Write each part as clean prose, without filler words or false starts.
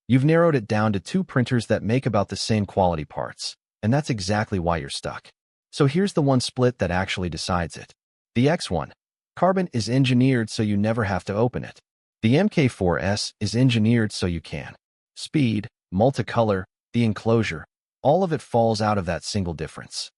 You've narrowed it down to two printers that make about the same quality parts, and that's exactly why you're stuck. So here's the one split that actually decides it. The X1-Carbon is engineered so you never have to open it. The MK4S is engineered so you can. Speed, multicolor, the enclosure, all of it falls out of that single difference.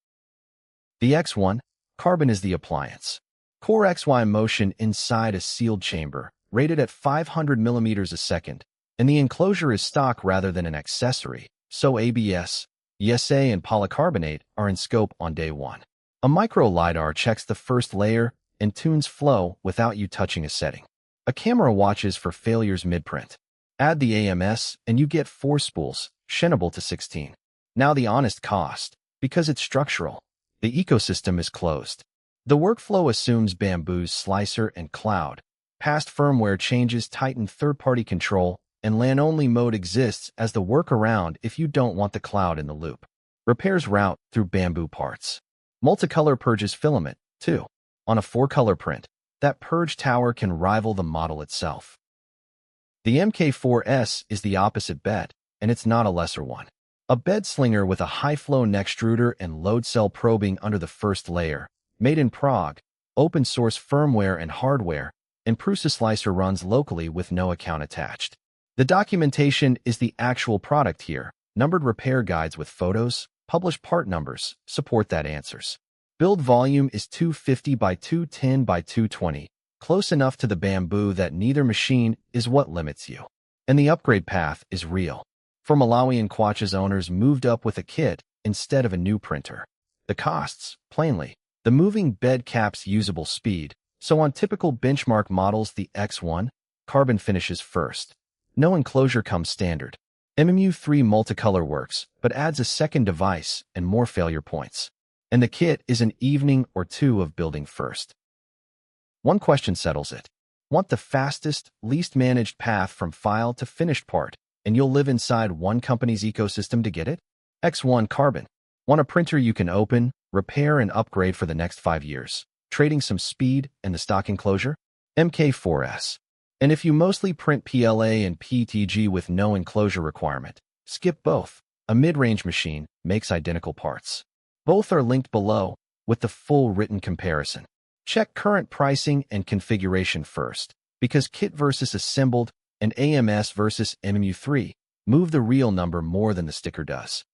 The X1-Carbon is the appliance. Core XY motion inside a sealed chamber, rated at 500 millimeters a second, and the enclosure is stock rather than an accessory, so ABS, ESA, and polycarbonate are in scope on day one. A micro LiDAR checks the first layer and tunes flow without you touching a setting. A camera watches for failures mid-print. Add the AMS and you get 4 spools, shinable to 16. Now the honest cost, because it's structural. The ecosystem is closed. The workflow assumes Bambu's slicer and cloud. Past firmware changes tighten third-party control, and LAN-only mode exists as the workaround if you don't want the cloud in the loop. Repairs route through Bambu parts. Multicolor purges filament, too. On a 4-color print, that purge tower can rival the model itself. The MK4S is the opposite bed, and it's not a lesser one. A bed slinger with a high-flow neck extruder and load cell probing under the first layer, made in Prague, open-source firmware and hardware, and Prusa slicer runs locally with no account attached. The documentation is the actual product here. Numbered repair guides with photos, published part numbers, support that answers. Build volume is 250 by 210 by 220, close enough to the Bambu that neither machine is what limits you. And the upgrade path is real. For Malawi and Kwacha's owners moved up with a kit instead of a new printer. The costs, plainly, the moving bed caps usable speed, so on typical benchmark models the X1-Carbon finishes first. No enclosure comes standard. MMU3 multicolor works, but adds a second device and more failure points. And the kit is an evening or two of building first. One question settles it. Want the fastest, least managed path from file to finished part, and you'll live inside one company's ecosystem to get it? X1-Carbon. Want a printer you can open, repair, and upgrade for the next 5 years, trading some speed and the stock enclosure? MK4S. And if you mostly print PLA and PETG with no enclosure requirement, skip both. A mid-range machine makes identical parts. Both are linked below with the full written comparison. Check current pricing and configuration first, because kit versus assembled and AMS versus MMU3 move the real number more than the sticker does.